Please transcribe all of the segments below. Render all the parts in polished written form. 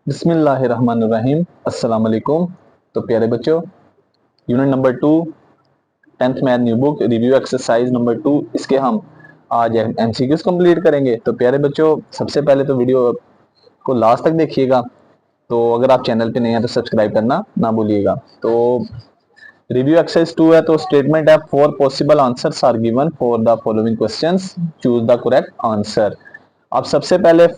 बिस्मिल्लाहिर्रहमानिर्रहीम। अस्सलाम वालेकुम। तो प्यारे बच्चों, unit number 2 10th math new book review exercise number 2, इसके हम आज एमसीक्यूज कंप्लीट करेंगे। तो प्यारे बच्चों, सबसे पहले तो वीडियो को लास्ट तक देखिएगा। तो अगर आप चैनल पे नए हैं तो सब्सक्राइब करना ना भूलिएगा। तो रिव्यू एक्सरसाइज 2 है, तो स्टेटमेंट है 4 possible answers are given for the following questions, choose the correct answer. अब सबसे पहले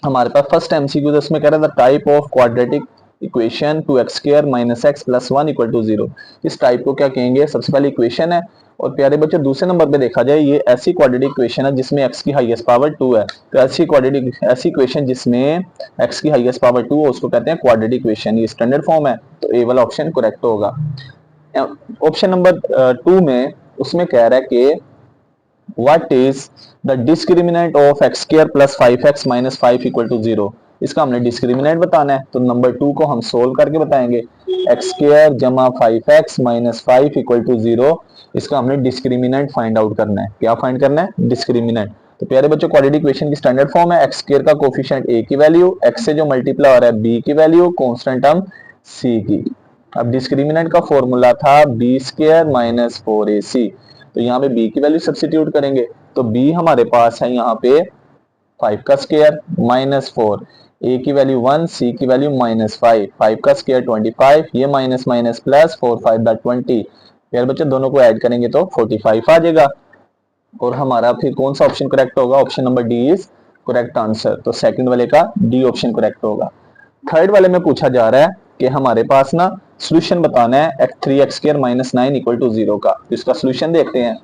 हमारे पास फर्स्ट एमसीक्यू इसमें कह रहा था type of quadratic equation 2x² - x + 1 = 0। इस टाइप को क्या कहेंगे? सबसे पहले इक्वेशन है। और प्यारे बच्चों, दूसरे नंबर पे देखा जाए, ये ऐसी क्वाड्रेटिक इक्वेशन है जिसमें x की हाईएस्ट पावर 2 है। तो ऐसी इक्वेशन जिसमें x की हाईएस्ट पावर 2 है उसको कहते हैं क्वाड्रेटिक इक्वेशन। ये स्टैंडर्ड फॉर्म है, तो ए वाला ऑप्शन करेक्ट होगा। ऑप्शन नंबर 2 में उसमें कह रहा है कि What is the discriminant of x² + 5x - 5 = 0? इसका हमने डिस्क्रिमिनेंट बताना है, तो नंबर 2 को हम सोल्व करके बताएंगे। x² = 5x - 5 = 0, इसका हमने डिस्क्रिमिनेंट फाइंड आउट करना है। क्या फाइंड करना है? डिस्क्रिमिनेंट। तो प्यारे बच्चों, क्वाड्रेटिक इक्वेशन की स्टैंडर्ड फॉर्म है x² का कोफिशिएंट a की वैल्यू, x से जो मल्टीप्लाई हो रहा है b की वैल्यू, कांस्टेंट टर्म c की। अब डिस्क्रिमिनेंट का फॉर्मूला था b² - 4ac, तो यहाँ पे b की वैल्यू सब्स्टिट्यूट करेंगे। तो b हमारे पास है यहाँ पे 5 का स्क्वायर -4, a की वैल्यू 1, c की वैल्यू -5, 5 का स्क्वायर 25, ये माइनस माइनस प्लस 4 5 दा 20। यार बच्चे, दोनों को ऐड करेंगे तो 45 आ जाएगा। और हमारा फिर कौन सा ऑप्शन करेक्ट होगा? Option number D is correct answer. तो सेकंड वाले का डी ऑप्शन करेक्ट होगा। थर्ड वाले में पूछा जा रहा है कि हमारे पास ना सोल्यूशन बताना है 3x² - 9 = 0 का। इसका सोल्यूशन देखते हैं।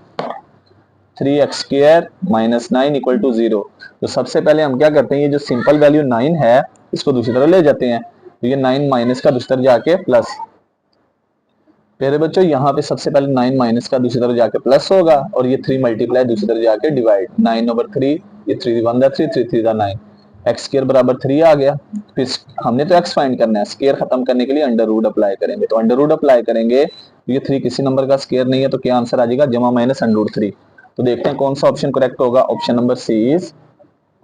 3x² - 9 = 0। तो सबसे पहले हम क्या करते हैं, ये जो सिंपल वैल्यू 9 है इसको दूसरी तरफ ले जाते हैं। तो ये 9 माइनस का दूसरी तरफ जाके प्लस। प्यारे बच्चों, यहाँ पे सबसे पहले 9 माइनस का दूसरी तरफ जाके प्लस होगा, और ये 3 मल्टीप्लाई दूसरी तरफ जाके डिवाइड। 9/3, ये 3 1 3 3 3 9, x² = 3 आ गया। फिर हमने तो x फाइंड करना है, स्क्वायर खत्म करने के लिए अंडर रूट अप्लाई करेंगे। तो अंडर रूट अप्लाई करेंगे, ये 3 किसी नंबर का स्क्वायर नहीं है, तो क्या आंसर आ जाएगा? जमा माइनस √3। तो देखते हैं कौन सा ऑप्शन करेक्ट होगा। Option number C is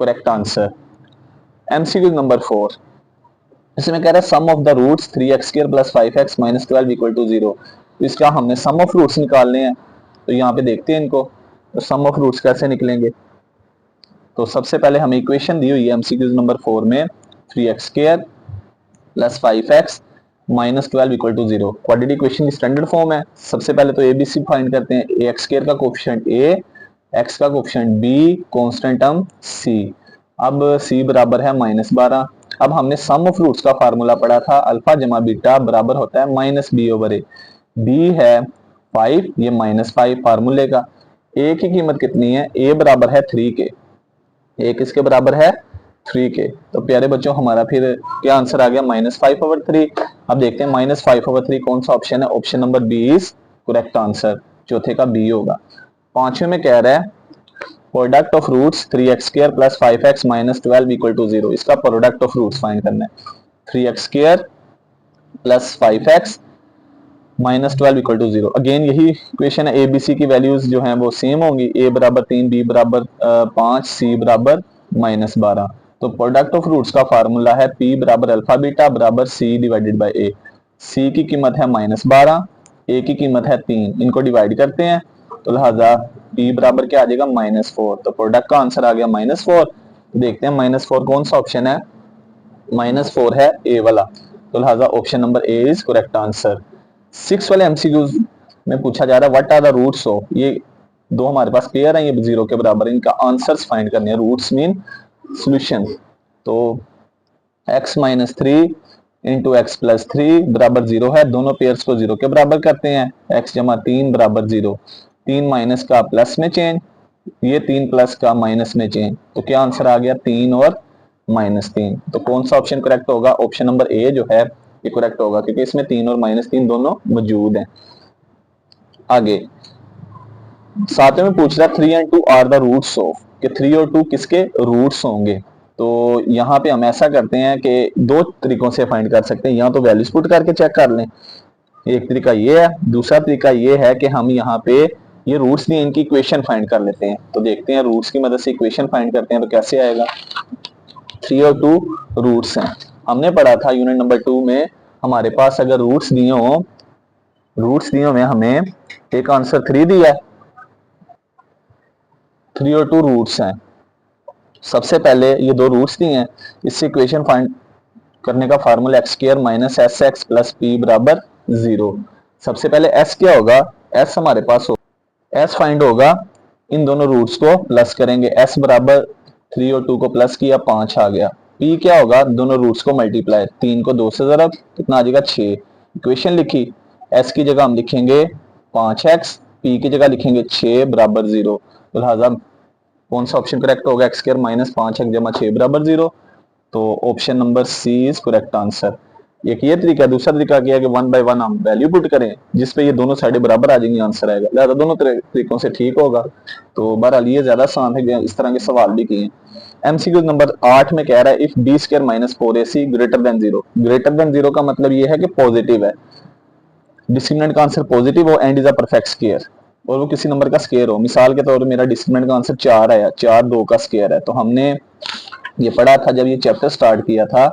correct answer. MCQ number 4, इसमें कह रहा है सम of the roots 3x² + 5x - 12 = 0। इसका हमने सम ऑफ रूट्स निकालने हैं। तो यहाँ पे देखते हैं इनको, तो सम ऑफ रूट्स कैसे निकलेंगे। तो सबसे पहले हमें इक्वेशन दी हुई है एमसीक्यू नंबर 4 में 3x² + 5x - 12 = 0। क्वाड्रेटिक इक्वेशन की स्टैंडर्ड फॉर्म है। सबसे पहले तो एबीसी फाइंड करते हैं। x² का कोफिशिएंट a, x का coefficient b, constant term c। अब c बराबर है -12। अब हमने सम ऑफ रूट्स का फार्मूला पढ़ा था, अल्फा जमा बीटा बराबर होता है -b/a। b है 5, ये -5 फार्मूले का। a की कीमत कितनी है? a बराबर है 3 के। a किसके बराबर है? 3 के। तो प्यारे बच्चों, हमारा फिर क्या आंसर आ गया? -5/3। अब देखते हैं -5/3 कौन सा ऑप्शन है। Option number B is correct answer. चौथे का बी होगा। पांचवें में कह रहा है product of roots 3x² + 5x - 12 = 0। इसका प्रोडक्ट ऑफ रूट्स फाइंड करना है। 3x² + 5x - 12 = 0। अगेन यही इक्वेशन है। एबीसी की वैल्यूज जो हैं वो सेम होंगी। a = 3, b = 5, c = -12। तो प्रोडक्ट ऑफ रूट्स का फार्मूला है p = alpha beta = c/a। c की कीमत है -12, a की कीमत है 3, इनको डिवाइड करते हैं तो लिहाजा p बराबर क्या आ जाएगा? -4। तो प्रोडक्ट का आंसर आ गया -4। देखते हैं -4 कौन सा ऑप्शन है। -4 है ए वाला। तो लिहाजा option number A is correct answer. 6 वाले एमसीक्यूज में पूछा जा रहा है what are the roots of, ये दो हमारे पास पेयर हैं, ये 0 के बराबर है, इनका आंसर्स फाइंड करने हैं। Roots mean solution. तो x - 3 × x + 3 = 0 है। दोनों पेयर्स को 0 के बराबर करते हैं। x = 3 = 0। 3 माइनस का प्लस में चेंज, ये 3 प्लस का माइनस में चेंज। तो क्या आंसर आ गया? 3 और -3। तो कौन सा ऑप्शन करेक्ट होगा? ऑप्शन नंबर ए जो है ये करेक्ट होगा, क्योंकि इसमें 3 और -3 दोनों मौजूद हैं। आगे सातवें में पूछ रहा है 3 and 2 are the roots of, कि 3 और 2 किसके रूट्स होंगे। तो यहाँ पे हम ऐसा करते हैं कि दो तरीकों से फाइंड कर सकते हैं। या तो वैल्यूज पुट करके चेक कर लें, एक तरीका ये है। दूसरा तरीका ये है कि हम यहाँ पे ये रूट्स नहीं, इनकी इक्वेशन फाइंड कर लेते हैं। तो देखते हैं रूट्स की मदद से इक्वेशन फाइंड करते हैं तो कैसे आएगा। 3 और 2 रूट्स हैं, हमने पढ़ा था यूनिट नंबर 2 में, हमारे पास अगर रूट्स दिए हो हमें एक आंसर 3 दिया है, 3 और 2 रूट्स हैं। सबसे पहले ये दो रूट्स दिए हैं, इससे इक्वेशन फाइंड करने का formula x square minus S x plus P बराबर 0। सबसे पहले एस क्या होगा, एस हमारे पास हो, एस फाइंड होगा, इन दोनों रूट्स को प्लस करेंगे, एस बराबर 3 और 2 को प्लस किया 5 आ गया। पी क्या होगा, दोनों रूट्स को मल्टीप्लाई, 3 को 2 से ज़रब कितना आ जाएगा 6। इक्वेशन लिखी, एस की जगह हम लिखेंगे 5x, पी की जगह लिखेंगे 6 बराबर 0। तो लिहाजा कौन सा ऑप्शन करेक्ट होगा, एक्स स्क्वायर माइनस 5x जमा 6 बराबर 0। तो option number C is correct answer. एक ये तरीका, दूसरा तरीका क्या है कि 1/1 हम वैल्यू पुट करें जिसपे ये दोनों साइडें बराबर आ जाएंगी, आंसर आएगा। लिहाजा दोनों तरीकों से ठीक होगा। तो बहरहाल ये ज्यादा आसान है, इस तरह के सवाल भी किए। एमसीक्यू नंबर 8 में कह रहा है if B square minus 4ac greater than 0। Greater than 0 का मतलब ये है कि पॉजिटिव है, डिस्क्रिमिनेंट का आंसर पॉजिटिव हो and is a perfect square, और वो किसी नंबर का स्क्वायर हो। मिसाल के तौर पर मेरा डिस्क्रिमिनेंट का आंसर 4 आया, 4 2 का स्क्वायर है। तो हमने ये पढ़ा था जब ये चैप्टर स्टार्ट किया था,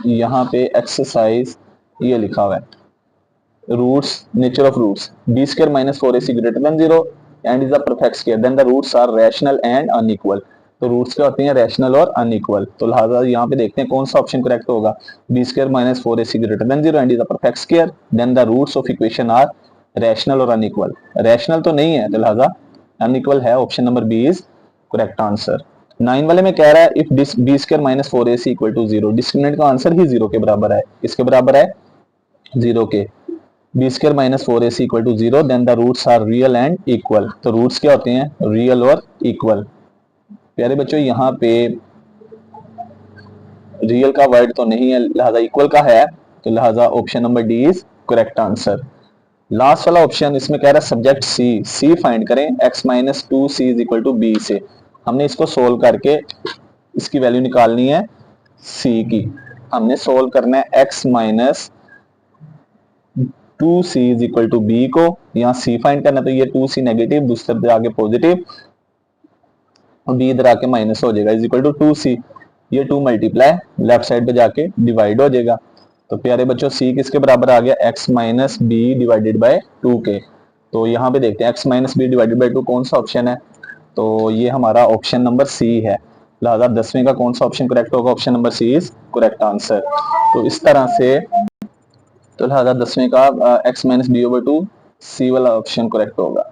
यहाँ पे एक्सरसाइज ये लिखा हुआ है, roots, nature of roots, B square minus 4ac greater than 0 and is a perfect square then the roots are rational and unequal. तो रूट्स क्या होते हैं, रैशनल और अनइक्वल। तो लिहाजा यहाँ पे देखते हैं कौन सा ऑप्शन करेक्ट होगा, B square minus 4ac greater than 0 and is a perfect square then the roots of equation are rational और अनइक्वल। रैशनल तो नहीं है, तो लिहाजा अनइक्वल है, option number B is correct answer. 9 वाले में कह रहा है if B square minus 4ac equal to 0, discriminant का आंसर ही 0 के बराबर है, इसके बराबर है 0 के। B square minus 4ac equal to 0 then the roots are real and equal. तो रूट्स क्या होते हैं, रियल और इक्वल। प्यारे बच्चों यहाँ पे रियल का वर्ड तो नहीं है, लिहाजा इक्वल का है, तो लिहाजा option number D is correct answer. Last वाला ऑप्शन इसमें कह रहा है सब्जेक्ट सी फाइंड करें, x minus 2c is equal to B से। हमने इसको सोल्व करके इसकी वैल्यू निकालनी है c की। हमने सोल्व करना है x minus 2c is equal to B को, यहाँ c फाइंड करना, तो ये 2c नेगेटिव, दूसरे पे आगे पॉजिटिव, और b इधर आके माइनस हो जाएगा, इज इक्वल टू 2c। ये 2 मल्टीप्लाई लेफ्ट साइड पे जाके डिवाइड हो जाएगा। तो प्यारे बच्चों c किसके बराबर आ गया, x minus B divided by 2 के। तो यहाँ पे देखते हैं x minus B divided by 2 कौन सा ऑप्शन है, तो ये हमारा ऑप्शन नंबर सी है। लिहाजा 10वें का कौन सा ऑप्शन करेक्ट होगा, option number C is correct answer. तो इस तरह से, तो लिहाजा 10वें का x minus B over 2 C वाला ऑप्शन करेक्ट होगा।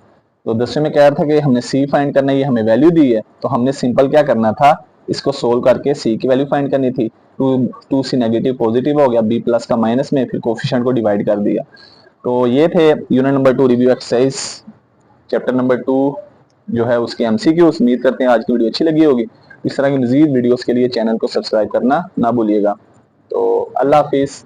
तो 10वें में कह रहा था कि हमने c फाइंड करना है, ये हमें वैल्यू दी है, तो हमने सिंपल क्या करना था, इसको सोल्व करके c की वैल्यू फाइंड करनी थी। 2c नेगेटिव पॉजिटिव हो गया, b प्लस का माइनस में, फिर कोफिशिएंट को डिवाइड कर दिया। तो ये थे unit number 2 review exercise chapter number 2 जो है उसके एमसीक्यू। उम्मीद करते हैं आज की वीडियो अच्छी लगी होगी। इस तरह की मजीद वीडियोस के लिए चैनल को सब्सक्राइब करना ना भूलिएगा। तो अल्लाह हाफिज़।